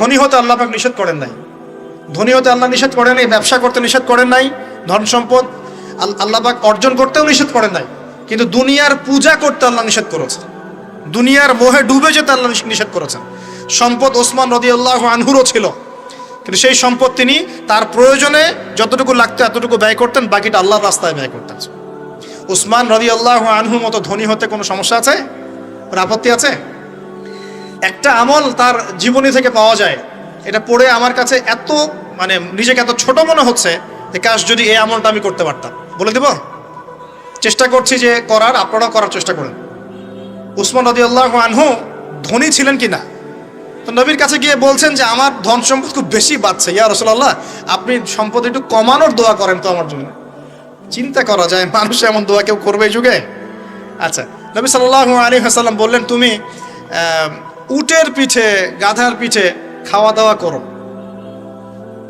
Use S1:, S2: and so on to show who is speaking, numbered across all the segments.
S1: ধনী হতে আল্লাহ পাক নিষেধ করেন নাই, ধনী হতে আল্লাহ নিষেধ করেন নাই, ব্যবসা করতে নিষেধ করেন নাই, ধন সম্পদ আল্লাহ পাক অর্জন করতেও নিষেধ করেন নাই, কিন্তু দুনিয়ার পূজা করতে আল্লাহ নিষেধ করেছেন, দুনিয়ার মোহে ডুবে যেতে আল্লাহ নিষেধ করেছেন। সম্পদ ওসমান রাদিয়াল্লাহু আনহুরও ছিল, কিন্তু সেই সম্পদ তিনি তার প্রয়োজনে যতটুকু লাগতো এতটুকু ব্যয় করতেন, বাকিটা আল্লাহর রাস্তায় ব্যয় করতেন। উসমান রাদিয়াল্লাহু আনহুর মতো ধনী হতে কোনো সমস্যা আছে? আপত্তি আছে? একটা আমল তার জীবনী থেকে পাওয়া যায়, এটা পড়ে আমার কাছে এত নিজেকে এত ছোট মনে হচ্ছে যে কাশ যদি এই আমলটা আমি করতে পারতাম। বলে দেব, চেষ্টা করছি যে করার, আপনারাও করার চেষ্টা করেন। উসমান রাদিয়াল্লাহু আনহু ধনী ছিলেন কিনা, তো নবীর কাছে গিয়ে বলছেন যে আমার ধন সম্পদ খুব বেশি বাড়ছে, ইয়া রাসূলুল্লাহ আপনি সম্পদ একটু কমানোর দোয়া করেন তো আমার জন্য। চিন্তা করা যায় মানুষ এমন দোয়া কেউ করবে এই যুগে? আচ্ছা, নবী সাল্লাল্লাহু আলাইহি ওয়াসাল্লাম বললেন তুমি উটের পিঠে, গাধার পিঠে খাওয়া দাওয়া করো,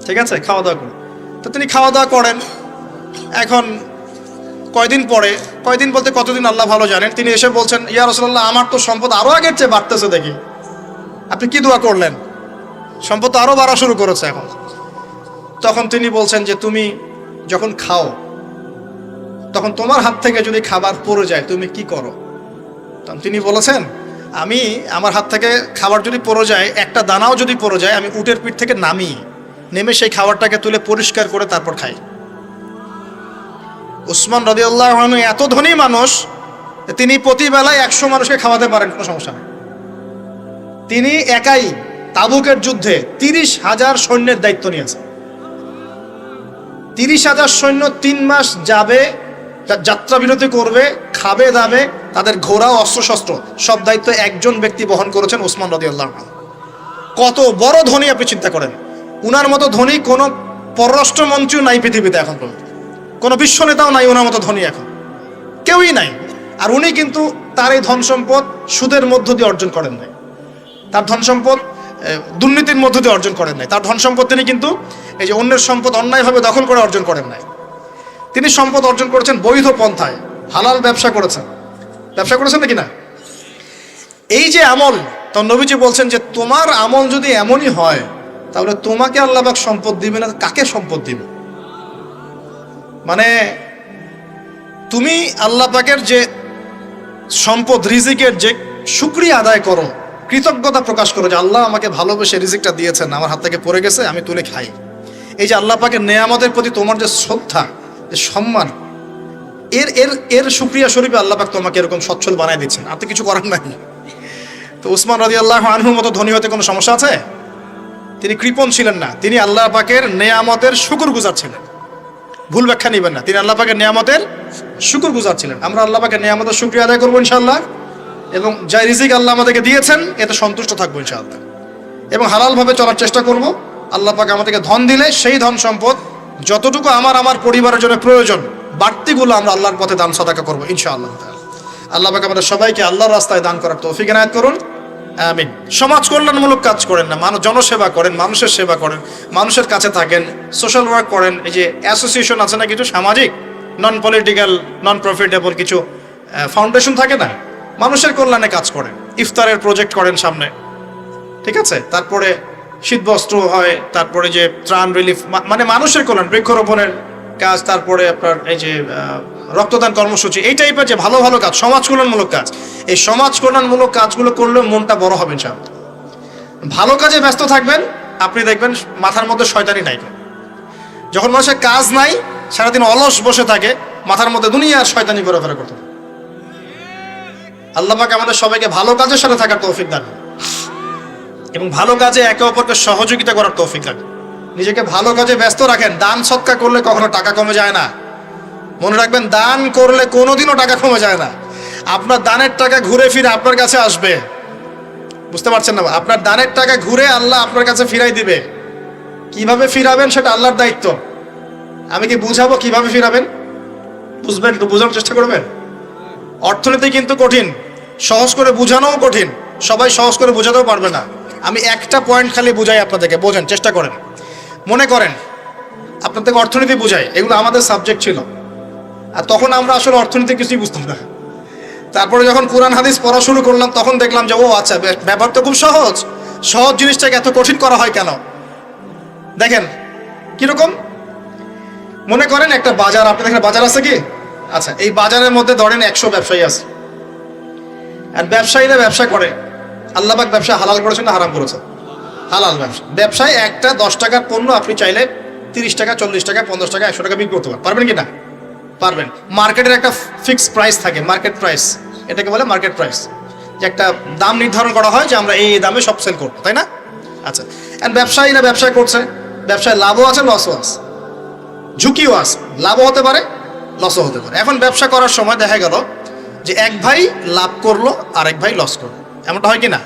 S1: ঠিক আছে, খাওয়া দাওয়া করো। তো তিনি খাওয়া দাওয়া করেন। এখন কয়দিন পরে, কয়দিন বলতে কতদিন আল্লাহ ভালো জানেন, তিনি এসে বলছেন ইয়া রাসূলুল্লাহ আমার তো সম্পদ আরো আগের চেয়ে বাড়তেছে, দেখি আপনি কি দোয়া করলেন, সম্পদ তো আরো বাড়া শুরু করেছে এখন। তখন তিনি বলছেন যে তুমি যখন খাও তখন তোমার হাত থেকে যদি খাবার পড়ে যায় তুমি কি করো? তখন তিনি বলেছেন আমি আমার হাত থেকে খাবার যদি পড়ে যায়, একটা দানাও যদি পড়ে যায়, আমি উটের পিঠ থেকে নেমে সেই খাবারটাকে তুলে পরিষ্কার করে তারপর খাই। উসমান রাদিয়াল্লাহু আনহু এত ধনী মানুষ, তিনি প্রতি বেলায় 100 মানুষকে খাওয়াতে পারেন, কোনো সমস্যা নেই। তিনি একাই তাবুকের যুদ্ধে 30,000 সৈন্যের দায়িত্ব নিয়েছেন। 30,000 সৈন্য 3 মাস যাবে, যাত্রা বিরতি করবে, খাবে দাবে, তাদের ঘোড়া অস্ত্রশস্ত্র সব দায়িত্ব একজন ব্যক্তি বহন করেছেন, উসমান রাদিয়াল্লাহু আনহু। কত বড় ধনী আপনি চিন্তা করেন। উনার মতো ধনী কোনো পররাষ্ট্রমন্ত্রীও নাই পৃথিবীতে এখন পর্যন্ত, কোনো বিশ্ব নেতাও নাই ওনার মতো ধনী, এখন কেউই নাই। আর উনি কিন্তু তার এই ধন সম্পদ সুদের মধ্য দিয়ে অর্জন করেন নাই, তার ধন সম্পদ দুর্নীতির মধ্য দিয়ে অর্জন করেন নাই, তার ধন সম্পদ তিনি কিন্তু এই যে অন্যের সম্পদ অন্যায়ভাবে দখল করে অর্জন করেন নাই। তিনি সম্পদ অর্জন করেছেন বৈধ পন্থায়, হালাল ব্যবসা করেছেন নাকি না? এই যে আমল, তো নবীজি বলছেন যে তোমার আমল যদি এমনই হয় তাহলে তোমাকে আল্লাহ পাক সম্পদ দিবে না, কাকে সম্পদ দিবে? তুমি আল্লাহ পাকের যে সম্পদ রিজিকের যে শুকরিয়া আদায় করো, কৃতজ্ঞতা প্রকাশ করো যে আল্লাহ আমাকে ভালোবেসে রিজিকটা দিয়েছেন, আমার হাত থেকে পড়ে গেছে, আমি তুলে খাই। এই যে আল্লাহ পাকের নেয়ামতের প্রতি তোমার যে শ্রদ্ধা, যে সম্মান, এর শুকরিয়া স্বরূপে আল্লাহ পাক তোমাকে এরকম সচ্ছল বানায় দিচ্ছেন, আর তো কিছু করার নাই। তো উসমান রাদিয়াল্লাহু আনহুর মতো ধনী হতে কোনো সমস্যা আছে? তিনি কৃপণ ছিলেন না, তিনি আল্লাহ পাকের নেয়ামতের শুকরগুজার ছিলেন। ভুল ব্যাখ্যা নেবেন না, তিনি আল্লাহ পাকের নেয়ামতের শুকরগুজার ছিলেন। আমরা আল্লাহ পাকের নেয়ামতের শুকরিয়া আদায় করবো ইনশাআল্লাহ, এবং যা রিজিক আল্লাহ আমাদেরকে দিয়েছেন এতে সন্তুষ্ট থাকবো ইনশাআল্লাহ, এবং হালালভাবে চলার চেষ্টা করব। আল্লাহ পাক আমাদেরকে ধন দিলে সেই ধন সম্পদ যতটুকু আমার পরিবারের জন্য প্রয়োজন, বাড়তিগুলো আমরা আল্লাহর পথে দান সাদাকা করবো ইনশাআল্লাহ। আল্লাহ পাক আমাদের সবাইকে আল্লাহর রাস্তায় দান করার তৌফিক এনায়েত করুন, আমিন। সমাজ কল্যাণমূলক কাজ করেন না, জনসেবা করেন, মানুষের সেবা করেন, মানুষের কাছে থাকেন, সোশ্যাল ওয়ার্ক করেন। এই যে অ্যাসোসিয়েশন আছে না কিছু সামাজিক, নন পলিটিক্যাল, নন প্রফিটেবল কিছু ফাউন্ডেশন থাকে না, মানুষের কল্যাণে কাজ করেন, ইফতারের প্রজেক্ট করেন সামনে, ঠিক আছে। তারপরে শীতবস্ত্র হয়, তারপরে যে ত্রাণ রিলিফ, মানুষের কল্যাণ, বৃক্ষরোপণের কাজ, তারপরে আপনার এই যে রক্তদান কর্মসূচি, এই টাইপের যে ভালো ভালো কাজ, সমাজ কল্যাণমূলক কাজ, এই সমাজ কল্যাণমূলক কাজগুলো করলে মনটা বড় হবে ইনশাআল্লাহ। ভালো কাজে ব্যস্ত থাকবেন, আপনি দেখবেন মাথার মধ্যে শয়তানি নাই। যখন মানুষের কাজ নাই, সারাদিন অলস বসে থাকে, মাথার মধ্যে দুনিয়ার শয়তানি ঘোরাফেরা করতে। আল্লাহ পাক আমাদের সবাইকে ভালো কাজের সাথে থাকার তৌফিক দান, এবং ভালো কাজে একে অপরকে সহযোগিতা করার তৌফিক দান। নিজেকে ভালো কাজে ব্যস্ত রাখেন। দান সৎকার করলে কখনো টাকা কমে যায় না, মনে রাখবেন। দান করলে কোনোদিনও টাকা কমে যায় না। আপনার দানের টাকা ঘুরে ফিরে আপনার কাছে আসবে, বুঝতে পারছেন না? আপনার দানের টাকা ঘুরে আল্লাহ আপনার কাছে ফিরাই দিবে। কিভাবে ফিরাবেন সেটা আল্লাহর দায়িত্ব। আমি কি বুঝাবো কিভাবে ফিরাবেন? বুঝবেন, একটু বোঝানোর চেষ্টা করবেন। অর্থনীতি কিন্তু কঠিন, সহজ করে বোঝানোও কঠিন, সবাই সহজ করে বোঝাতেও পারবে না। আমি একটা পয়েন্ট খালি বুঝাই আপনাদেরকে, বোঝেন, চেষ্টা করেন। মনে করেন আপনাদেরকে অর্থনীতি বুঝাই, এগুলো আমাদের সাবজেক্ট ছিল, আর তখন আমরা আসলে অর্থনীতি কিছুই বুঝতাম না। তারপরে যখন কোরআন হাদিস পড়া শুরু করলাম তখন দেখলাম যে ও আচ্ছা, ব্যাপার তো খুব সহজ, সহজ জিনিসটাকে এত কঠিন করা হয় কেন? দেখেন কিরকম, মনে করেন একটা বাজার, আপনি দেখেন বাজার আছে কি? আচ্ছা, এই বাজারের মধ্যে ধরেন 100 ব্যবসায়ী আছে, আর ব্যবসায়ীরা ব্যবসা করে। আল্লাহ পাক ব্যবসা হালাল করেছেন না হারাম করেছেন? হালাল ব্যবসা। ব্যবসায় একটা 10 টাকার পণ্য আপনি চাইলে 30 টাকা, 40 টাকা, 50 টাকা, 100 টাকা বিক্রি করতে পারবেন কি না? পারবেন। মার্কেটের একটা ফিক্সড প্রাইস থাকে, মার্কেট প্রাইস, এটাকে বলে মার্কেট প্রাইস, যে একটা দাম নির্ধারণ করা হয় যে আমরা এই দামে সব সেল করবো, তাই না? আচ্ছা, আর ব্যবসায়ীরা ব্যবসা করছে, ব্যবসায় লাভও আছে লসও আছে, ঝুঁকিও আছে, লাভও হতে পারে লসও হতে পারে। এখন ব্যবসা করার সময় দেখা গেল যে এক ভাই লাভ করলো আর এক ভাই লস করলো, এমনটা হয় কি না?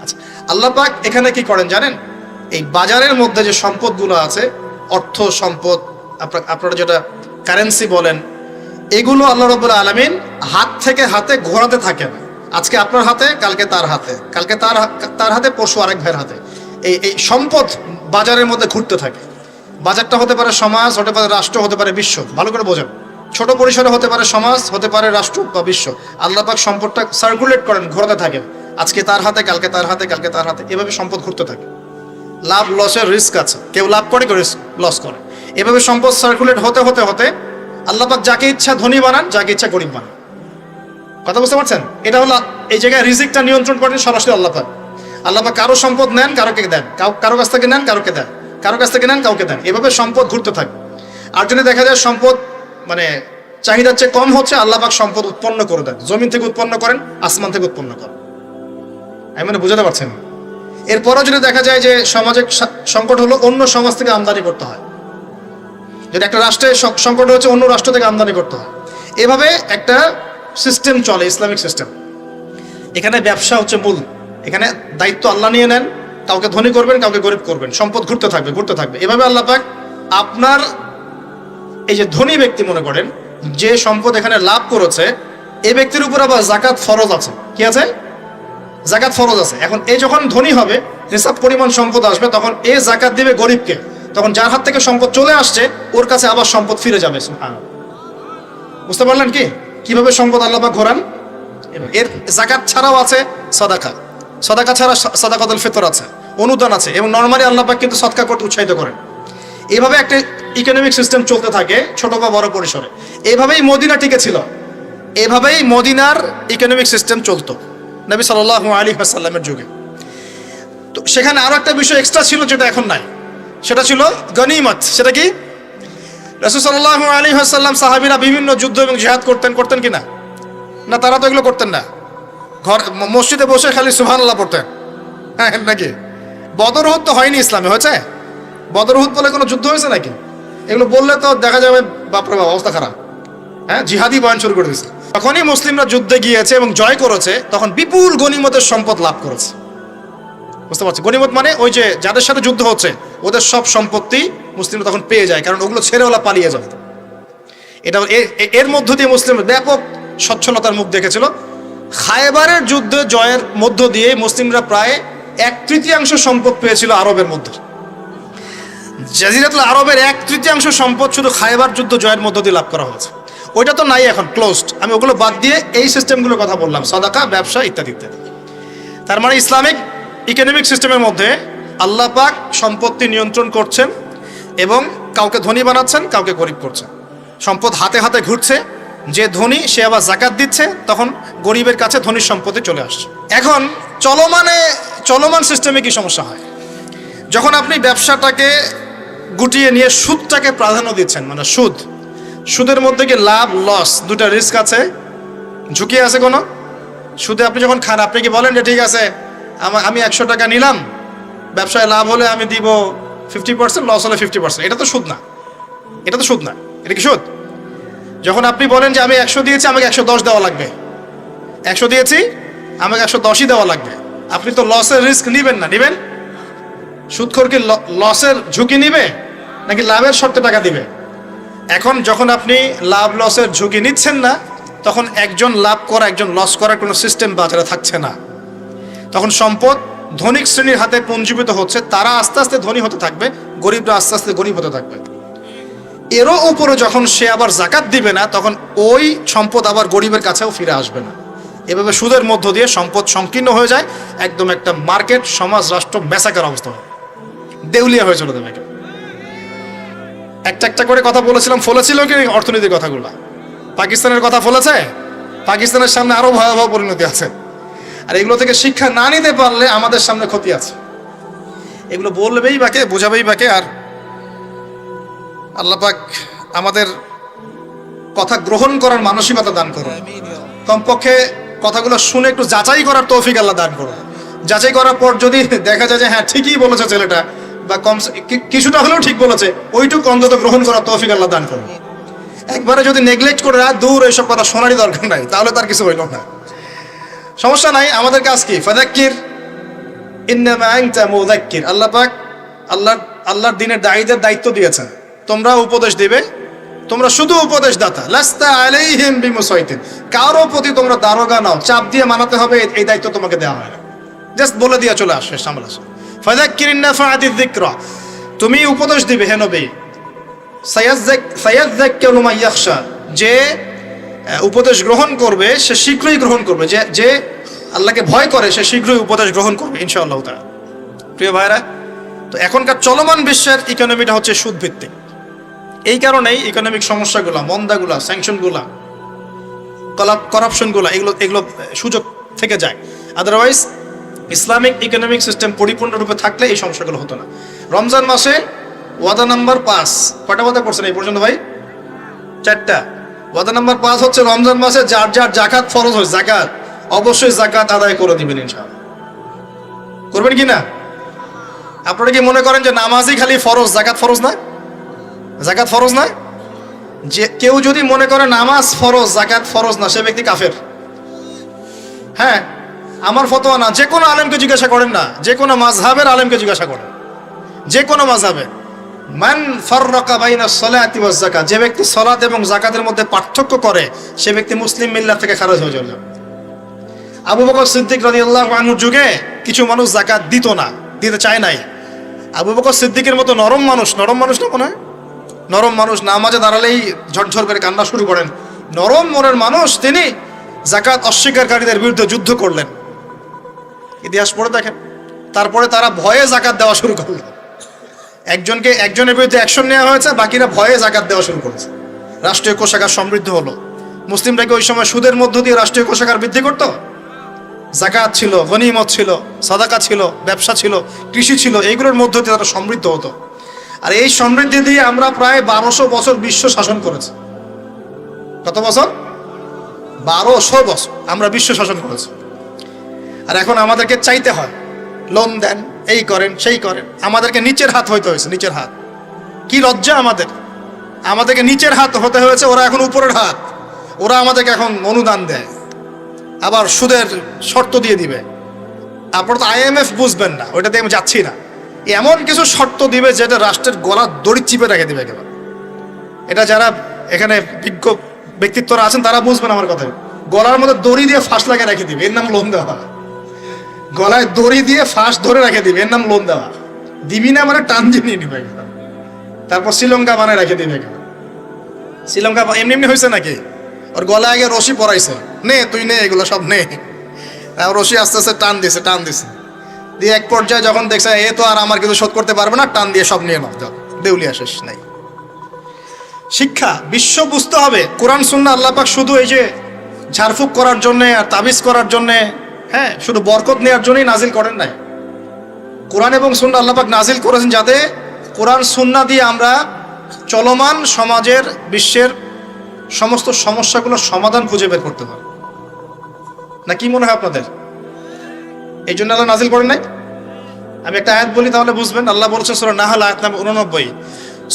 S1: আচ্ছা, আল্লাহ পাক এখানে কি করেন জানেন? এই বাজারের মধ্যে যে সম্পদগুলো আছে, অর্থ সম্পদ, আপনারা যেটা কারেন্সি বলেন, এগুলো আল্লাহ রাব্বুল আলামিন হাত থেকে হাতে ঘোরাতে থাকেন। আজকে আপনার হাতে, কালকে তার হাতে, কালকে তার হাতে, পরশু আরেক ভাইয়ের হাতে। এই সম্পদ বাজারের মধ্যে ঘুরতে থাকে। বাজারটা হতে পারে সমাজ, হতে পারে রাষ্ট্র, হতে পারে বিশ্ব। ভালো করে বোঝেন, ছোট পরিসরে হতে পারে সমাজ, হতে পারে রাষ্ট্র বা বিশ্ব। আল্লাহ পাক সম্পদটা সার্কুলেট করেন, ঘোরাতে থাকেন। আজকে তার হাতে, কালকে তার হাতে, কালকে তার হাতে, এভাবে সম্পদ ঘুরতে থাকে। লাভ লসের রিস্ক আছে, কেউ লাভ করে, কেউ লস করে। এভাবে সম্পদ সার্কুলেট হতে হতে হতে আল্লাহ পাক যাকে ইচ্ছা ধনী বানান, যাকে ইচ্ছা গরিব বানান। কথা বুঝতে পারছেন? এটা হলো এই জায়গায় রিজিকটা নিয়ন্ত্রণ করেন সরাসরি আল্লাহ পাক। আল্লাহ পাক কারো সম্পদ নেন, কারোকে দেন, কারো কাছ থেকে নেন, কারোকে দেন, কারো কাছ থেকে নেন, কাউকে দেন। এভাবে সম্পদ ঘুরতে থাকে। আর যদি দেখা যায় সম্পদ মানে চাহিদার চেয়ে কম হচ্ছে, আল্লাহ পাক সম্পদ উৎপন্ন করে দেন। জমিন থেকে উৎপন্ন করেন, আসমান থেকে উৎপন্ন করেন। আমি মানে বুঝাতে পারছেন? এরপরও যদি দেখা যায় যে সমাজে সংকট হলো, অন্য সমাজ থেকে আমদানি করতে হয়। যদি একটা রাষ্ট্রে সংকট হচ্ছে, অন্য রাষ্ট্র থেকে আমদানি করতে হয়। এভাবে একটা সিস্টেম চলে, ইসলামিক সিস্টেম। এখানে ব্যবসা হচ্ছে মূল। এখানে দায়িত্ব আল্লাহ নিয়ে নেন, কাউকে ধনী করবেন, কাউকে গরিব করবেন। সম্পদ ঘুরতে থাকবে, ঘুরতে থাকবে। এভাবে আল্লাহ পাক আপনার এই যে ধনী ব্যক্তি মনে করেন, যে সম্পদ এখানে লাভ করেছে, এই ব্যক্তির উপর আবার জাকাত ফরজ আছে। কি আছে? জাকাত ফরজ আছে। এখন এই যখন ধনী হবে, নিসাব পরিমাণ সম্পদ আসবে, তখন এ জাকাত দিবে গরিবকে। তখন যার হাত থেকে সম্পদ চলে আসছে, ওর কাছে আবার সম্পদ ফিরে যাবে। বুঝতে পারলেন কি কিভাবে সম্পদ আল্লাহ পাক ঘোরান? এর জাকাত ছাড়াও আছে সাদাকা। সাদাকা ছাড়া সাদাকাতুল ফিতর আছে, অনুদান আছে, এবং নরমালি আল্লাহ পাক কিন্তু সদকা করতে উৎসাহিত করেন। এইভাবে একটা ইকোনমিক সিস্টেম চলতে থাকে, ছোট বা বড় পরিসরে। এইভাবেই মদিনা টিকে ছিল, এভাবেই মদিনার ইকোনমিক সিস্টেম চলতো নবী সাল্লাল্লাহু আলাইহি ওয়াসাল্লামের যুগে। তো সেখানে আরো একটা বিষয় এক্সট্রা ছিল, যেটা এখন নাই। সেটা ছিল গনিমত। সেটা কি? রাসূল সাল্লাল্লাহু আলাইহি ওয়াসাল্লাম সাহাবীরা বিভিন্ন যুদ্ধ এবং জিহাদ করতেন কিনা? না, তারা তো এগুলো করতেন না। মসজিদে বসে খালি সুবহানাল্লাহ পড়তেন। হ্যাঁ নাকি? বদর উহুদ তো হয়নি ইসলামে, হয়েছে? বদর উহুদ বলে কোনো যুদ্ধ হয়েছে নাকি? এগুলো বললে তো দেখা যাবে বাপরে বাপ, অবস্থা খারাপ। হ্যাঁ, জিহাদি বয়ান শুরু করে দিয়েছে। তখনই মুসলিমরা যুদ্ধে গিয়েছে এবং জয় করেছে, তখন বিপুল গনিমতের সম্পদ লাভ করেছে। বুঝতে পারছি? গনিমত মানে ওই যে যাদের সাথে যুদ্ধ হচ্ছে, ওদের সব সম্পত্তি মুসলিমরা তখন পেয়ে যায়, কারণ ওগুলো ছেড়ে ওরা পালিয়ে যাবে। এটা এর মধ্য দিয়ে মুসলিমরা ব্যাপক সচ্ছলতার মুখ দেখেছিল। খায়বারের যুদ্ধে জয়ের মধ্য দিয়ে মুসলিমরা প্রায় 1/3 সম্পদ পেয়েছিল আরবের মধ্যে। জাজিরাতুল আরবের 1/3 সম্পদ শুধু খায়বার যুদ্ধ জয়ের মধ্য দিয়ে লাভ করা হয়েছে। ওইটা তো নাই, এখন ক্লোজড। আমি ওগুলো বাদ দিয়ে এই সিস্টেমগুলোর কথা বললাম, সাদাকা, ব্যবসা ইত্যাদি ইত্যাদি। তার মানে ইসলামিক ইকোনমিক সিস্টেমের মধ্যে আল্লাহ পাক সম্পত্তি নিয়ন্ত্রণ করছেন এবং কাউকে ধনী বানাচ্ছেন, কাউকে গরিব করছেন। সম্পদ হাতে হাতে ঘুরছে, যে ধনী সে আবার জাকাত দিচ্ছে, তখন গরিবের কাছে ধনীর সম্পত্তি চলে আসছে। এখন চলমান সিস্টেমে কি সমস্যা হয়? যখন আপনি ব্যবসাটাকে গুটিয়ে নিয়ে সুদটাকে প্রাধান্য দিচ্ছেন, মানে সুদের মধ্যে কি লাভ লস দুটা রিস্ক আছে, ঝুঁকি আছে কোনো? সুদে আপনি যখন খান, আপনি কি বলেন যে ঠিক আছে আমি 100 টাকা নিলাম, ব্যবসায় লাভ হলে আমি দিব 50%, লস হলে 50%। এটা তো সুদ না, এটা তো সুদ না। এটা কি সুদ? যখন আপনি বলেন যে আমি 100 দিয়েছি, আমাকে 110 দেওয়া লাগবে, 100 দিয়েছি আমাকে 110ই দেওয়া লাগবে, আপনি তো লসের রিস্ক নিবেন না? নিবেন? সুদখোর কি লসের ঝুঁকি নিবে নাকি লাভের শর্তে টাকা দিবে? এখন যখন আপনি লাভ লসের ঝুঁকি নিচ্ছেন না, তখন একজন লাভ করা একজন লস করার কোনো সিস্টেম বাজারে থাকছে না। তখন সম্পদ ধনিক শ্রেণীর হাতে পুঞ্জীভূত হচ্ছে, তারা আস্তে আস্তে ধনী হতে থাকবে, গরিবরা আস্তে আস্তে গরিব হতে থাকবে। এরও উপরে যখন সে আবার জাকাত দিবে না, তখন ওই সম্পদ আবার গরিবের কাছেও ফিরে আসবে না। এভাবে সুদের মধ্য দিয়ে সম্পদ সংকীর্ণ হয়ে যায়, একদম একটা মার্কেট, সমাজ, রাষ্ট্র মেসাকার অবস্থা হয়, দেউলিয়া হয়ে চলে যাবে। একটা একটা করে কথা বলেছিলাম, ফলেছিল কি অর্থনীতির কথাগুলো? পাকিস্তানের কথা ফলেছে? পাকিস্তানের সামনে আরো ভয়াবহ পরিণতি আছে। আর এগুলো থেকে শিক্ষা না নিতে পারলে আমাদের সামনে ক্ষতি আছে। এগুলো বলবেই বাকে, বোঝাবেই বাকে। আর আল্লাহ পাক আমাদের কথা গ্রহণ করার মানসিকতা দান করুন। কমপক্ষে কথাগুলো শুনে একটু যাচাই করার তৌফিক আল্লাহ দান করুন। যাচাই করার পর যদি দেখা যায় যে হ্যাঁ ঠিকই বলেছে ছেলেটা, বা কম কিছুটা হলেও ঠিক বলেছে, ওইটুকু অন্তত গ্রহণ করার তৌফিক আল্লাহ দান করুন। একবারে যদি নেগলেক্ট করে দূর এইসব কথা শোনারই দরকার নাই, তাহলে তার কিছু হইল না। সমস্যা নাই, আমাদের কাজ কি? ফাযাক্কির ইন্নামা আনতা মুযাক্কির। আল্লাহ পাক আল্লাহর দ্বীনের দায়ীদের দায়িত্ব দিয়েছেন, তোমরা উপদেশ দিবে, তোমরা শুধু উপদেশ দাতা। লাস্তা আলাইহিম বিমুসাইতির, কারো প্রতি তোমরা দারোগা নাও, চাপ দিয়ে মানাতে হবে, এই দায়িত্ব তোমাকে দেওয়া হয় না। জাস্ট বলে দিয়ে চলে আসে, সামনে আসে। ফাযাক্কির ইন নাফাআতিয যিকরা, তুমি উপদেশ দিবে হে নবী। সায়াযাক্কারু মান ইয়াখশা, যে উপদেশ গ্রহণ করবে সে শীঘ্রই গ্রহণ করবে, যে আল্লাহকে ভয় করে সে শীঘ্রই উপদেশ গ্রহণ করবে ইনশাআল্লাহ তাআলা। প্রিয় ভাইরা, তো এখনকার চলমান বিশ্বের ইকোনমিটা হচ্ছে সুদ ভিত্তিক। এই কারণেই ইকোনমিক সমস্যাগুলো, মন্দাগুলা, স্যাংশনগুলা, করাপশনগুলা, এগুলো সুযোগ থেকে যায়। আদারওয়াইজ ইসলামিক ইকোনমিক সিস্টেম পরিপূর্ণরূপে থাকলে এই সমস্যাগুলো হতো না। রমজান মাসে ওয়াদা নাম্বার 5, কয়টা ওয়াদা করছেন এই পর্যন্ত ভাই? 4টা। ওয়াদা নাম্বার 5 হচ্ছে রমজান মাসে যার যার যাকাত ফরজ হয়, যাকাত অবশ্যই যাকাত আদায় করে দিবেন ইনশাআল্লাহ। করবেন কি না? আপনারা কি মনে করেন যে নামাজই খালি ফরজ, যাকাত ফরজ না? যাকাত ফরজ না? যে কেউ যদি মনে করে নামাজ ফরজ, যাকাত ফরজ না, সে ব্যক্তি কাফের। হ্যাঁ, আমার ফতোয়া না, যে কোনো আলেমকে জিজ্ঞাসা করেন না, যে কোনো মাযহাবের আলেমকে জিজ্ঞাসা করেন, যে কোনো মাযহাবে। মান ফাররাকা বাইনাস সালাতি ওয়াজ যাকাত, যে ব্যক্তি সালাত এবং যাকাতের মধ্যে পার্থক্য করে সে ব্যক্তি মুসলিম মিল্লাত থেকে খারিজ হয়ে যাবে। আবু বকর সিদ্দিক রাদিয়াল্লাহু আনহুর যুগে কিছু মানুষ যাকাত দিত না, দিতে চায় নাই। আবু বকর সিদ্দিকের মতো নরম মানুষ না মনে হয়, নরম মানুষ, নামাজে দাঁড়ালেই ঝরঝর করে কান্না শুরু করেন, নরম মনের মানুষ, তিনি যাকাত অস্বীকারীদের বিরুদ্ধে যুদ্ধ করলেন। ইতিহাস পড়ে দেখেন। তারপরে তারা ভয়ে যাকাত দেওয়া শুরু করলো। একজনের বিরুদ্ধে অ্যাকশন নেওয়া হয়েছে, বাকিরা ভয়ে যাকাত দেওয়া শুরু করেছে। রাষ্ট্রীয় কোষাগার সমৃদ্ধ হলো। মুসলিমরা কি ওই সময় সুদের মধ্য দিয়ে রাষ্ট্রীয় কোষাগার বৃদ্ধি করত? যাকাত ছিল, গনিমত ছিল, সাদাকা ছিল, ব্যবসা ছিল, কৃষি ছিল, এইগুলোর মধ্য দিয়ে তারা সমৃদ্ধ হতো। আর এই সমৃদ্ধি দিয়ে আমরা প্রায় 1200 বছর বিশ্ব শাসন করেছি। কত বছর? 1200 বছর আমরা বিশ্ব শাসন করেছি। আর এখন আমাদেরকে চাইতে হয়, লোন দেন, এই করেন, সেই করেন। আমাদেরকে নিচের হাত হইতে হয়েছে, নিচের হাত। কি লজ্জা আমাদেরকে নিচের হাত হতে হয়েছে, ওরা এখন উপরের হাত। ওরা আমাদেরকে এখন অনুদান দেয়, আবার সুদের শর্ত দিয়ে দিবে। আপনারা তো IMF বুঝবেন না, ওইটাতে আমি যাচ্ছি না। এমন কিছু শর্ত দিবে যেটা রাষ্ট্রের গলার দড়ি চিপে রেখে দিবে একেবারে। এটা যারা এখানে বিজ্ঞ ব্যক্তিত্বরা আছেন তারা বুঝবেন আমার কথা। গলার মধ্যে দড়ি দিয়ে ফাঁস লাগিয়ে রেখে দিবে, এর নাম লোন দেওয়া। গলায় দড়ি দিয়ে ফাঁস ধরে রেখে দিবে, এর নাম লোন দেওয়া। দিবি না মানে টান দিয়ে নিয়ে নিবে। তারপর শ্রীলঙ্কা বানায় রেখে দিবে। শ্রীলঙ্কা এমনি হয়েছে নাকি? ওর গলায় আগে রশি পরাইছে, নে তুই নে, এগুলো সব নে। রশি আস্তে আস্তে টান দিছে দিয়ে এক পর্যায়ে যখন দেখছে এ তো আর আমার কিছু শোধ করতে পারবে না, টান দিয়ে সব নিয়ে নাও, দেউলিয়া শেষ নাই। শিক্ষা, বিশ্ব বুঝতে হবে কোরআন সুন্নাহ আল্লাহ পাক শুধু এই যে ঝাড়ফুঁক করার জন্যে আর তাবিজ করার জন্যে, হ্যাঁ, শুধু বরকত নেওয়ার জন্যই নাজিল করেন নাই। কোরআন এবং সুন্নাহ আল্লাহ পাক নাজিল করেছেন যাতে কোরআন সুন্নাহ দিয়ে আমরা চলমান সমাজের, বিশ্বের সমস্ত সমস্যাগুলোর সমাধান খুঁজে বের করতে পারি। না কি মনে হয় আপনাদের? এই জন্য আল্লাহ নাজিল করেন নাই? আমি একটা আয়াত বলি তাহলে বুঝবেন। আল্লাহ বলছেন সূরা নাহল আয়াত নাম্বার 89,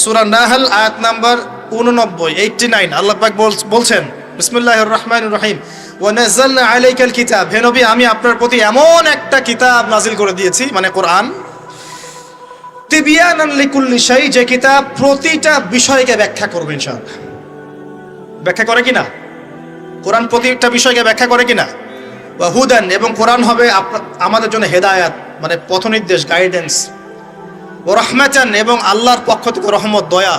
S1: সূরা নাহল আয়াত নাম্বার 89 আল্লাহ পাক বলছেন বিসমিল্লাহির রহমানির রহিম, ওয়া নাযালনা আলাইকাল কিতাব, হে নবী আমি আপনার প্রতি এমন একটা কিতাব নাজিল করে দিয়েছি, মানে কোরআন, তিবিয়ানান লিকুল্লি শাই, যে কিতাব প্রতিটা বিষয়কে ব্যাখ্যা করবে ইনশাআল্লাহ। ব্যাখ্যা করে কিনা? কোরআন প্রতিটা বিষয়কে ব্যাখ্যা করে কিনা? ওয়া হুদান, এবং কোরআন হবে আমাদের জন্য হেদায়াত, মানে পথনির্দেশ, গাইডেন্স। ওয়া রাহমাতান, এবং আল্লাহর পক্ষ থেকে রহমত, দয়া।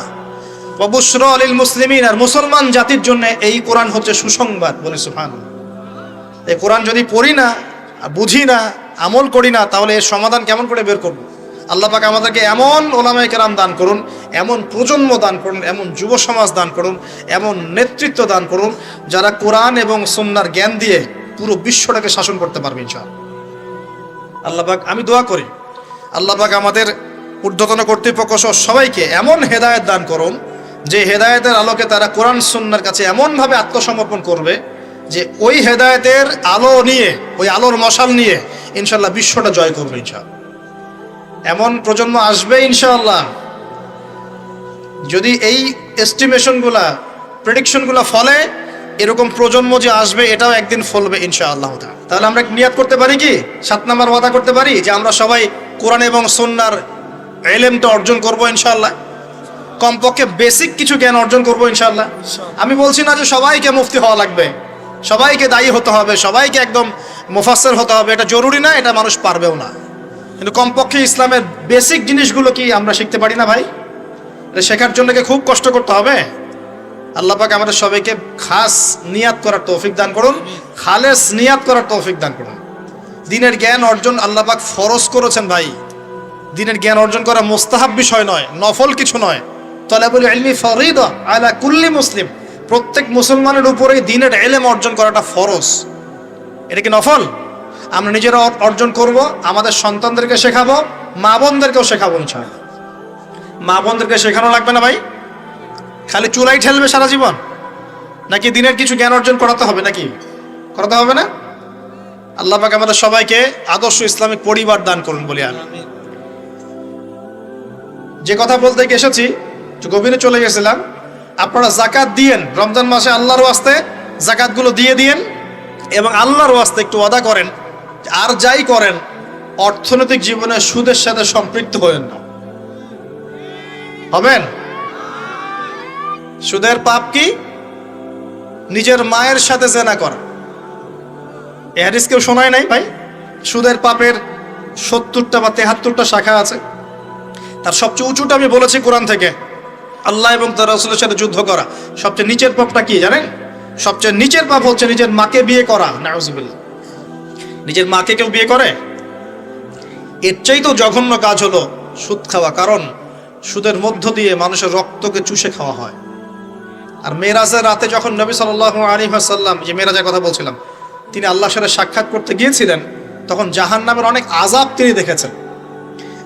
S1: ওয়া বুশরা লিল মুসলিমিন, আর মুসলমান জাতির জন্য এই কোরআন হচ্ছে সুসংবাদ। বলে সুবহানাল্লাহ। এই কোরআন যদি পড়ি না, বুঝি না, আমল করি না, তাহলে এর সমাধান কেমন করে বের করব? আল্লাহ পাক আমাদেরকে এমন ওলামায়ে কেরাম দান করুন, এমন প্রজন্ম দান করুন, এমন যুব সমাজ দান করুন, এমন নেতৃত্ব দান করুন, যারা কোরআন এবং সুন্নাহর জ্ঞান দিয়ে পুরো বিশ্বটাকে শাসন করতে পারবে ইনশাআল্লাহ। আল্লাহ পাক, আমি দোয়া করি আল্লাহ পাক আমাদের ঊর্ধ্বতন কর্তৃপক্ষ সহ সবাইকে এমন হেদায়েত দান করুন যে হেদায়েতের আলোকে তারা কোরআন সুন্নাহর কাছে এমনভাবে আত্মসমর্পণ করবে যে ওই হেদায়েতের আলো নিয়ে, ওই আলোর মশাল নিয়ে ইনশাআল্লাহ বিশ্বটা জয় করবে ইনশাআল্লাহ। এমন প্রজন্ম আসবে ইনশাআল্লাহ, যদি এই এস্টিমেশনগুলা, প্রেডিকশনগুলা ফলে, এরকম প্রজন্ম যে আসবে এটাও একদিন ফলবে ইনশাআল্লাহ। তাহলে আমরা নিয়াত করতে পারি কি, 7 নম্বর ওয়াদা করতে পারি যে আমরা সবাই কোরআন এবং সুন্নাহর ইলমটা অর্জন করব ইনশাআল্লাহ। কমপক্ষে বেসিক কিছু জ্ঞান অর্জন করব ইনশাআল্লাহ। আমি বলছি না যে সবাইকে মুফতি হওয়া লাগবে, সবাইকে দায়ী হতে হবে, সবাইকে একদম মুফাসসির হতে হবে, এটা জরুরি না, এটা মানুষ পারবেও না। কিন্তু কমপক্ষে ইসলামের বেসিক জিনিসগুলো কি আমরা শিখতে পারি না ভাই? এটা শেখার জন্য কি খুব কষ্ট করতে হবে? আল্লাহ পাক আমাদের সবাইকে খাস নিয়াত করার তৌফিক দান করুন, খালেস নিয়াত করার তৌফিক দান করুন। দ্বীনের জ্ঞান অর্জন আল্লাহ পাক ফরজ করেছেন ভাই। দ্বীনের জ্ঞান অর্জন করা মুস্তাহাব বিষয় নয়, নফল কিছু নয়। তালাবুল ইলমি ফরিদা আলা কুল্লি মুসলিম, প্রত্যেক মুসলমানের উপরেই দ্বীনের ইলম অর্জন করাটা ফরজ। এটা কি নফল? আমরা নিজেরা অর্জন করব, আমাদের সন্তানদেরকে শেখাবো, মা বোনদেরকেও শেখাবো ইনশাআল্লাহ। মা বোনদেরকে শেখানো লাগবে না ভাই? খালি চুলাই ঠেলবে সারা জীবন? নাকি দিনের কিছু জ্ঞান অর্জন করাতে হবে? নাকি করাতে হবে না? আল্লাহ পাক আমাদের সবাইকে আদর্শ ইসলামিক পরিবার দান করুন বলি আমি। যে কথা বলতে এসেছি, গভীরে চলে গেছিলাম। আপনারা যাকাত দিয়েন রমজান মাসে, আল্লাহর ওয়াস্তে যাকাতগুলো দিয়ে দিয়েন এবং আল্লাহর ওয়াস্তে একটু ওয়াদা করেন আর যাই করেন অর্থনৈতিক জীবনে সুদের সাথে সম্পৃক্ত হবেন না। হবেন? সুদের পাপ কি? নিজের মায়ের সাথে জেনা করা। এ হাদিস কেউ শোনায় নাই ভাই? সুদের পাপের 70টা বা 73টা শাখা আছে। তার সবচেয়ে উঁচুটা আমি বলেছি কোরআন থেকে, আল্লাহ এবং তার রাসূলের সাথে যুদ্ধ করা। সবচেয়ে নিচের পাপটা কি জানেন? সবচেয়ে নিচের পাপ হচ্ছে নিজের মাকে বিয়ে করা। নাউযুবিল্লাহ। নিজের মাকে কেউ বিয়ে করে? এর চাইতেও জঘন্য কাজ হলো সুদ খাওয়া, কারণ সুদের মধ্য দিয়ে মানুষের রক্তকে চুষে খাওয়া হয়। আর মেরাজের রাতে যখন নবী সাল্লাল্লাহু আলাইহি ওয়াসাল্লাম, যে মেরাজের কথা বলছিলাম, তিনি আল্লাহর সাথে সাক্ষাৎ করতে গিয়েছিলেন, তখন জাহান্নামের অনেক আযাব তিনি দেখেছেন।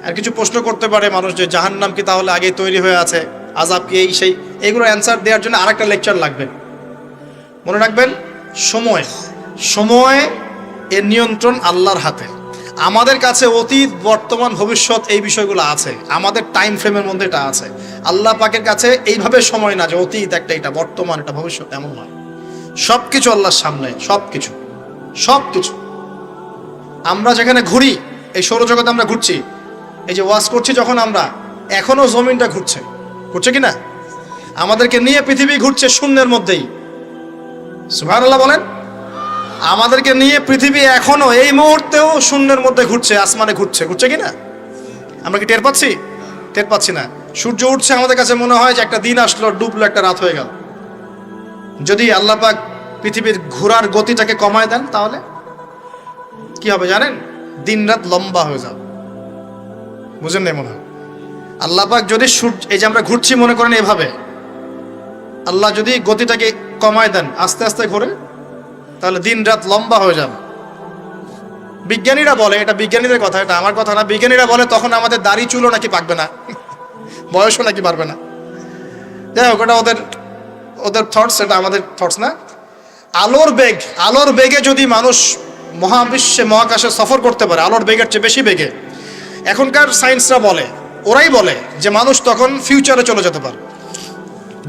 S1: আর কিছু প্রশ্ন করতে পারে মানুষ যে জাহান্নাম কি তাহলে আগেই তৈরি হয়ে আছে, আযাব কি এই সেই, এগুলো অ্যান্সার দেওয়ার জন্য আরেকটা লেকচার লাগবে। মনে রাখবেন, সময় এর নিয়ন্ত্রণ আল্লাহর হাতে। আমাদের কাছে অতীত, বর্তমান, ভবিষ্যৎ এই বিষয়গুলো আছে, আমাদের টাইম ফ্রেমের মধ্যে এটা আছে। আল্লাহ পাকের কাছে এইভাবে সময় না যে অতীত একটা, এটা বর্তমান, এটা ভবিষ্যৎ, এমন নয়। সব কিছু আল্লাহর সামনে, সব কিছু। আমরা যেখানে ঘুরি, এই সৌরজগতে আমরা ঘুরছি, এই যে ওয়াজ করছি যখন আমরা, এখনো জমিনটা ঘুরছে কি না? আমাদেরকে নিয়ে পৃথিবী ঘুরছে শূন্যের মধ্যেই। সুবহানাল্লাহ বলেন। আমাদেরকে নিয়ে পৃথিবী এখনো এই মুহূর্তেও শূন্যের মধ্যে ঘুরছে, আসমানে ঘুরছে কি না? আমরা কি টের পাচ্ছি? টের পাচ্ছি না। সূর্য উঠছে, আমাদের কাছে মনে হয় যে একটা দিন আসলো, ডুবলো, একটা রাত হয়ে গেল। যদি আল্লাহ পাক পৃথিবীর ঘোরার গতিটাকে কমায় দেন, তাহলে কি হবে জানেন? দিন রাত লম্বা হয়ে যাবে। বুঝেন না? মনে হয় আল্লাহ পাক যদি এই যে আমরা ঘুরছি মনে করেন এভাবে, আল্লাহ যদি গতিটাকে কমায় দেন, আস্তে আস্তে ঘোরে, তাহলে দিন রাত লম্বা হয়ে যাবে। বিজ্ঞানীরা বলে, এটা বিজ্ঞানীদের কথা, এটা আমার কথা না, বিজ্ঞানীরা বলে তখন আমাদের দাড়ি চুলও নাকি পাকবে না, বয়সও নাকি বাড়বে না। যাই হোক, ওটা ওদের থটস, এটা আমাদের থটস না। আলোর বেগে যদি মানুষ মহাবিশ্বে, মহাকাশে সফর করতে পারে, আলোর বেগের চেয়ে বেশি বেগে, এখনকার সায়েন্সরা বলে, ওরাই বলে যে মানুষ তখন ফিউচারে চলে যেতে পারে,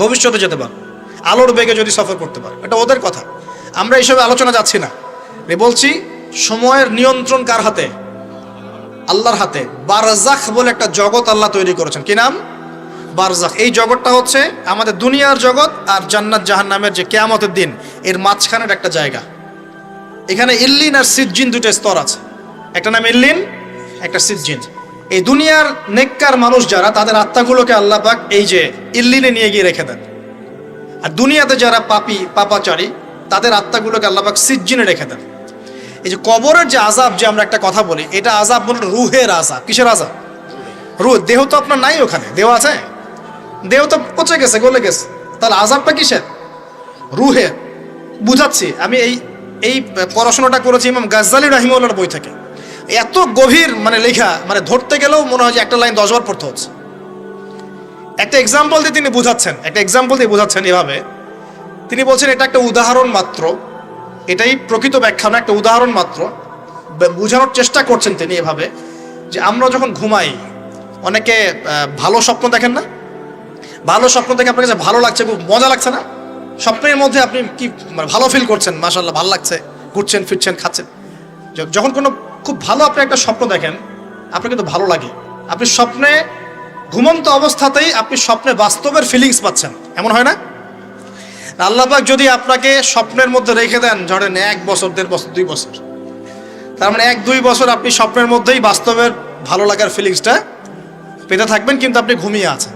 S1: ভবিষ্যতে যেতে পারে, আলোর বেগে যদি সফর করতে পারে। এটা ওদের কথা, আমরা এইসব আলোচনা যাচ্ছি না। বলছি সময়ের নিয়ন্ত্রণ কার হাতে? আল্লাহর হাতে। বারজাখ বলে একটা জগৎ আল্লাহ তৈরি করেছেন। কি নাম? বারজাখ। এই জগৎটা হচ্ছে আমাদের দুনিয়ার জগৎ আর জান্নাত জাহান্নামের যে কিয়ামতের দিন, এর মাঝখানের একটা জায়গা। এখানে ইল্লিন আর সিজ্জিন দুটো স্তর আছে, একটা নাম ইল্লিন, একটা সিজ্জিন। এই দুনিয়ার নেককার মানুষ যারা, তাদের আত্মাগুলোকে আল্লাহ পাক এই যে ইল্লিনে নিয়ে গিয়ে রেখে দেন। আর দুনিয়াতে যারা পাপাচারী, তাদের আত্মাগুলোকে আল্লাহ পাক সিজ্জিনে রেখে দেন। এই যে কবরের যে আযাব, যে আমরা একটা কথা বলি, এটা আযাব বলতে রুহের আযাব। কিসের আযাব? রুহ। দেহ তো আপনার নাই, ওখানে দেহ আছে? দেহ তো পচে গেছে, গলে গেছে, তাহলে আযাবটা কিসের? রুহের। বুঝাচ্ছি, আমি এই পড়াশোনাটা করেছি ইমাম গাজ্জালী রাহিমাহুল্লাহর বই থেকে। এত গভীর মানে লেখা, মানে ধরতে গেলেও মনে হয় যে একটা লাইন 10 বার পড়তে হচ্ছে। একটা এক্সাম্পল দিয়ে তিনি বোঝাচ্ছেন এভাবে। তিনি বলছেন এটা একটা উদাহরণ মাত্র, এটাই প্রকৃত ব্যাখ্যা না, একটা উদাহরণ মাত্র। বোঝানোর চেষ্টা করছেন তিনি এভাবে যে আমরা যখন ঘুমাই, অনেকে ভালো স্বপ্ন দেখেন না? ভালো স্বপ্ন দেখে আপনার কাছে ভালো লাগছে, খুব মজা লাগছে না? স্বপ্নের মধ্যে আপনি কি মানে ভালো ফিল করছেন, মাশাআল্লাহ ভালো লাগছে, ঘুরছেন ফিরছেন খাচ্ছেন। যখন কোনো খুব ভালো আপনি একটা স্বপ্ন দেখেন, আপনার কিন্তু ভালো লাগে। আপনি স্বপ্নে, ঘুমন্ত অবস্থাতেই আপনি স্বপ্নে বাস্তবের ফিলিংস পাচ্ছেন, এমন হয় না? আল্লাহ পাক যদি আপনাকে স্বপ্নের মধ্যে রেখে দেন, ধরেন 1 বছর 1.5 বছর 2 বছর, তার মানে 1-2 বছর আপনি স্বপ্নের মধ্যেই বাস্তবের ভালো লাগার ফিলিংসটা পেতে থাকবেন, কিন্তু আপনি ঘুমিয়ে আছেন।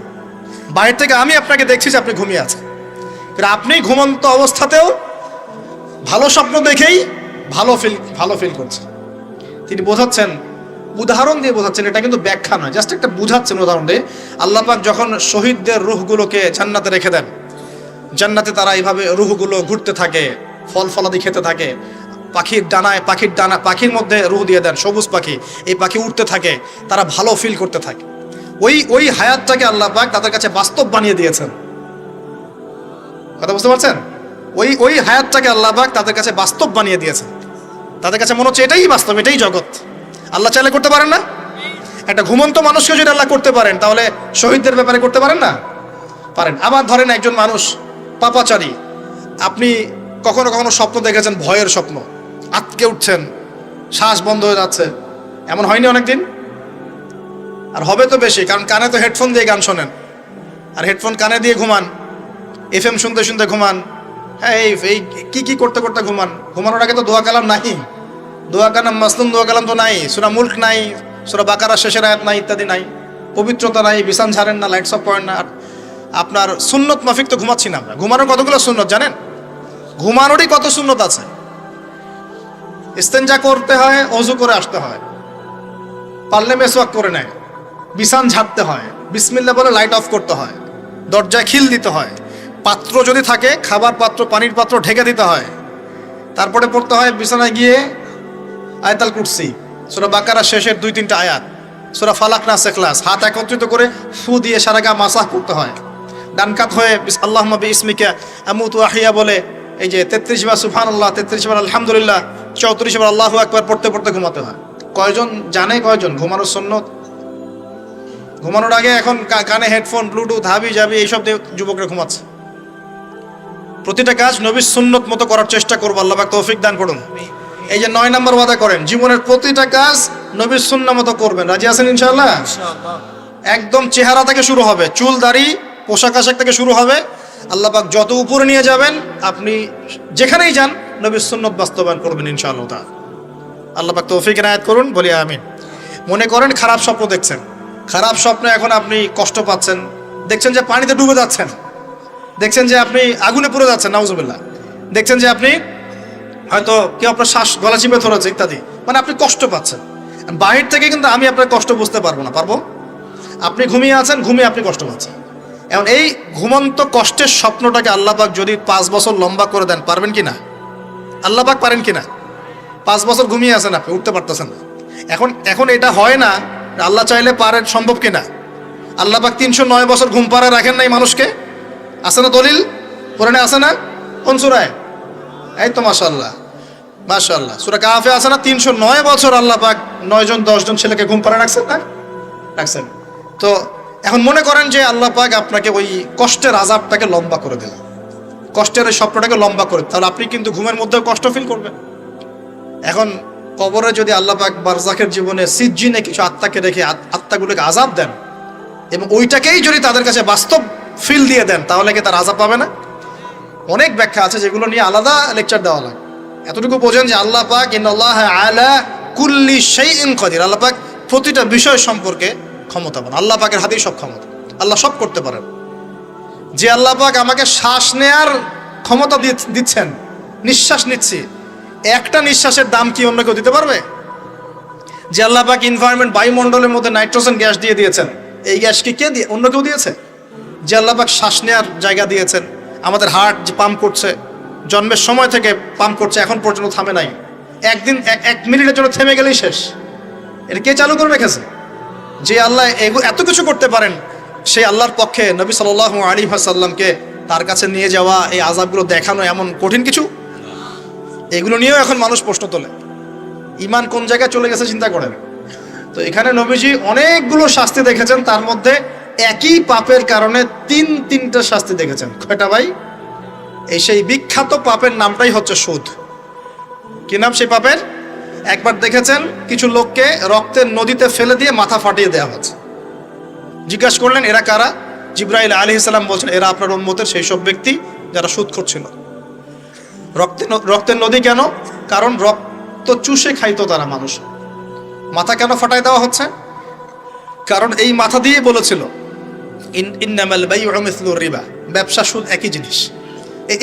S1: বাইরে থেকে আমি আপনাকে দেখছি যে আপনি ঘুমিয়ে আছেন, কিন্তু আপনি ঘুমন্ত অবস্থাতেও ভালো স্বপ্ন দেখেই ভালো ফিল করছেন। তিনি বোঝাচ্ছেন, উদাহরণ দিয়ে বোঝাচ্ছেন, এটা কিন্তু ব্যাখ্যা নয়, জাস্ট একটা বুঝাচ্ছেন উদাহরণ দিয়ে। আল্লাহ পাক যখন শহীদদের রূহগুলোকে জান্নাতে রেখে দেন, জান্নাতে তারা এইভাবে রূহগুলো ঘুরতে থাকে, ফল ফলাদি খেতে থাকে, পাখির মধ্যে রূহ দিয়ে দেন, সবুজ পাখি, এই পাখি উঠতে থাকে, তারা ভালো ফিল করতে থাকে। ওই হায়াতটাকে আল্লাহ পাক তাদের কাছে বাস্তব বানিয়ে দিয়েছেন। কথা বুঝতে পারছেন? ওই হায়াতটাকে আল্লাহ পাক তাদের কাছে বাস্তব বানিয়ে দিয়েছেন। তাদের কাছে মনে হচ্ছে এটাই বাস্তব, এটাই জগৎ। আল্লাহ চাইলে করতে পারেন না? একটা ঘুমন্ত মানুষকে যদি আল্লাহ করতে পারেন, তাহলে শহীদদের ব্যাপারে করতে পারেন না? পারেন। আবার ধরেন একজন মানুষ পাপাচারী, আপনি কখনো কখনো স্বপ্ন দেখেছেন, ভয়ের স্বপ্ন, আটকে উঠছেন, শ্বাস বন্ধ হয়ে যাচ্ছে, এমন হয়নি অনেকদিন? আর হবে তো বেশি, কারণ কানে তো হেডফোন দিয়ে গান শোনেন, আর হেডফোন কানে দিয়ে ঘুমান, FM শুনতে শুনতে ঘুমান, হ্যাঁ এই কি করতে করতে ঘুমান। ঘুমানোর আগে তো দোয়া কালাম নাই, দোয়া কালাম মাসলুম দোয়া কালাম তো নাই, সূরা মুলক নাই, সূরা বাকারা শেষের আয়াত নাই, ইত্যাদি নাই, পবিত্রতা নাই, বিছান ঝাড়েন না, লাইটস অফ করেন না। আপনার সুন্নত মাফিক তো ঘুমাচ্ছি না আমরা। ঘুমানোর কতগুলো সুন্নত জানেন? ঘুমানোরই কত সুন্নত আছে। ইস্তেঞ্জা করতে হয়, ওযু করে আসতে হয়, পারলে মেসওয়াক করে নেয়, বিছান ঝাড়তে হয়, বিসমিল্লাহ বলে লাইট অফ করতে হয়, দরজায় খিল দিতে হয়, পাত্র যদি থাকে খাবার পাত্র, পানির পাত্র ঢেকে দিতে হয়, তারপরে পড়তে হয় বিছানায় গিয়ে আয়াতুল কুরসি, সূরা বাকারা শেষের 2-3টা আয়াত, সূরা ফালাক নাস ইখলাস, হাত একত্রিত করে ফু দিয়ে সারা গা মাসাহ করতে হয়। ডান কাত হয়ে আল্লাহুম্মা বিইসমিকা আমুতু আহইয়া বলে এই যে 33 বার সুবহানাল্লাহ, 33 বার আলহামদুলিল্লাহ, 34 বার আল্লাহু আকবার পড়তে পড়তে ঘুমাতে হয়। কয়জন জানে কয়জন ঘুমানোর সুন্নত? ঘুমানোর আগে এখন কানে হেডফোন, ব্লুটুথ, হাবি জাবি এইসব দিয়ে যুবকরা ঘুমাচ্ছে। প্রতিটা কাজ নবীর সুন্নত মতো করার চেষ্টা করবো, আল্লাহ পাক তৌফিক দান করুন। এই যে 9 নম্বর ওয়াদা করেন, জীবনের প্রতিটা কাজ নবীর সুন্নাহ মতো করবেন। রাজি আছেন ইনশাআল্লাহ? একদম চেহারা থেকে শুরু হবে, চুল দাড়ি পোশাক আশাক থেকে শুরু হবে। আল্লাহ পাক যত উপরে নিয়ে যাবেন, আপনি যেখানেই যান নবীর সুন্নত বাস্তবায়ন করবেন ইনশাআল্লাহ তাআলা। আল্লাহ পাক তৌফিক এনায়েত করুন, বলি আমিন। মনে করেন খারাপ স্বপ্ন দেখছেন, খারাপ স্বপ্নে এখন আপনি কষ্ট পাচ্ছেন, দেখছেন যে পানিতে ডুবে যাচ্ছেন, দেখছেন যে আপনি আগুনে পুড়ে যাচ্ছেন, নাউজুবিল্লাহ, দেখছেন যে আপনি হয়তো কেউ আপনার শ্বাস গলা চিপে ধরেছে ইত্যাদি, মানে আপনি কষ্ট পাচ্ছেন। বাহির থেকে কিন্তু আমি আপনার কষ্ট বুঝতে পারবো না, পারবো? আপনি ঘুমিয়ে আছেন, ঘুমিয়ে আপনি কষ্ট পাচ্ছেন। এখন এই ঘুমন্ত কষ্টের স্বপ্নটাকে আল্লাহ পাক যদি 5 বছর লম্বা করে দেন, পারবেন কি না? আল্লাহ পাক পারেন কি না? 5 বছর ঘুমিয়ে আছেন আপনি, উঠতে পারতেছেন না। এখন এটা হয় না, আল্লাহ চাইলে পারেন, সম্ভব কিনা? আল্লাহ পাক 309 বছর ঘুম পাড়ায় রাখেন নাই মানুষকে, আছে না দলিল? কোরআনে আছে না? কোন সূরায়? এই তো মাশাআল্লাহ, মাশাআল্লাহ, সূরা কাহফে আছে না? 309 বছর আল্লাহ পাক 9 জন 10 জন ছেলেকে ঘুম পাড়ায় রাখছেন না? রাখছেন। তো এখন মনে করেন যে আল্লাহ পাক আপনাকে ওই কষ্টের আযাবটাকে লম্বা করে দিলেন, কষ্টের ওই স্বপ্নটাকে লম্বা করে, তাহলে আপনি কিন্তু ঘুমের মধ্যেও কষ্ট ফিল করবেন। এখন কবরে যদি আল্লাহ পাক বারজাখের জীবনে সিজ্জিনে কিছু আত্মাকে রেখে আত্মাগুলোকে আযাব দেন, এবং ওইটাকেই যদি তাদের কাছে বাস্তব ফিল দিয়ে দেন, তাহলে কি তার আযাব পাবে না? অনেক ব্যাখ্যা আছে, যেগুলো নিয়ে আলাদা লেকচার দেওয়া লাগে। এতটুকু বোঝেন যে আল্লাহ পাক ইন্নাল্লাহ আলা কুল্লি শাইইন কাদির, আল্লাহ পাক প্রতিটা বিষয় সম্পর্কে ক্ষমতাবান। আল্লাহ পাকের হাতেই সব ক্ষমতা, আল্লাহ সব করতে পারেন। যে আল্লাহ পাক আমাকে শ্বাস নেয়ার ক্ষমতা দিচ্ছেন, নিঃশ্বাস নিচ্ছি, একটা নিঃশ্বাসের দাম কি অন্য কেউ দিতে পারবে? যে আল্লাহ পাক এনভায়রনমেন্ট বায়ুমণ্ডলের মধ্যে নাইট্রোজেন গ্যাস দিয়ে দিয়েছেন, এই গ্যাস কি কে দিয়ে, অন্য কেউ দিয়েছে? যে আল্লাহ পাক শ্বাস নেওয়ার জায়গা দিয়েছেন, আমাদের হার্ট যে পাম্প করছে, জন্মের সময় থেকে পাম্প করছে, এখন পর্যন্ত থামে নাই। একদিন এক মিনিটের জন্য থেমে গেলেই শেষ। এটা কে চালু করে রেখেছে? যে আল্লাহ এত কিছু করতে পারেন, সেই আল্লাহর পক্ষে নবী সাল্লাল্লাহু আলাইহি ওয়াসাল্লামকে তার কাছে নিয়ে যাওয়া, এই আযাবগুলো দেখানো এমন কঠিন কিছু? এগুলো নিয়েও এখন মানুষ প্রশ্ন তোলে। ইমান কোন জায়গায় চলে গেছে চিন্তা করেন। তো এখানে নবীজি অনেকগুলো শাস্তি দেখেছেন, তার মধ্যে একই পাপের কারণে তিনটা শাস্তি দেখেছেন। কয়টা ভাই? এই সেই বিখ্যাত পাপের নামটাই হচ্ছে সুদ। কি নাম সেই পাপের? একবার দেখেছেন কিছু লোককে রক্তের নদীতে ফেলে দিয়ে মাথা ফাটিয়ে দেওয়া হচ্ছে। জিজ্ঞাসা করলেন এরা কারা? জিবরাইল আলাইহিস সালাম বলছেন এরা আপনার উম্মতের সেই সব ব্যক্তি যারা সুদ করছিল। রক্তের নদী কেন? কারণ রক্ত চুষে খাইতো তারা মানুষ। মাথা কেন ফাটাই দেওয়া হচ্ছে? কারণ এই মাথা দিয়ে বলেছিল ইন্নামাল বাইউ মিসলুর রিবা, ব্যবসা সুদ একই জিনিস।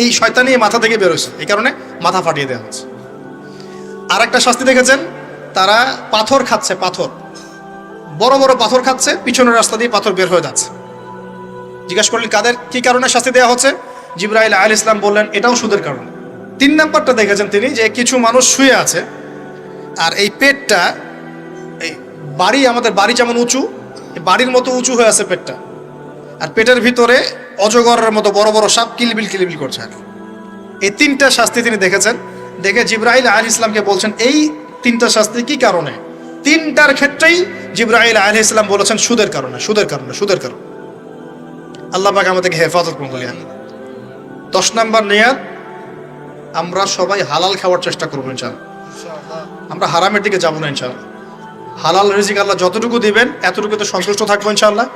S1: এই শয়তানি মাথা থেকে বেরোছে, এই কারণে মাথা ফাটিয়ে দেওয়া হচ্ছে। আর একটা শাস্তি দেখেছেন, তারা পাথর খাচ্ছে, পাথর, বড় বড় পাথর খাচ্ছে, পিছনের রাস্তা দিয়ে পাথর বের হয়ে যাচ্ছে। জিজ্ঞাসা করলেন কাদের কি কারণে শাস্তি দেওয়া হচ্ছে? জিবরাইল আলাইহিস সালাম বললেন এটাও সুদের কারণে। 3 নাম্বারটা দেখেছেন তিনি, যে কিছু মানুষ শুয়ে আছে আর এই পেটটা, এই বাড়ি, আমাদের বাড়ি যেমন উঁচু, বাড়ির মতো উঁচু হয়ে আছে পেটটা, আর পেটের ভিতরে অজগরের মতো বড় বড় সাপ কিলবিল কিলবিল করছে। আর এই 3টা শাস্তি তিনি দেখেছেন। দেখে জিবরাইল আলাইহিস সালামকে বলছেন এই 3টা শাস্তি কি কারণে? 3টার ক্ষেত্রেই জিবরাইল আলাইহিস সালাম বলেছেন সুদের কারণে, সুদের কারণে, সুদের কারণে। আল্লাহ পাক আমাদেরকে হেফাজত করুন। 10 নাম্বার নিয়াত, আমরা সবাই হালাল খাওয়ার চেষ্টা করবো ইনশাআল্লাহ। আমরা হারামের দিকে যাবো না ইনশাআল্লাহ। হালাল রিজিক আল্লাহ যতটুকু দিবেন এতটুকুতে সন্তুষ্ট থাকবো ইনশাআল্লাহ।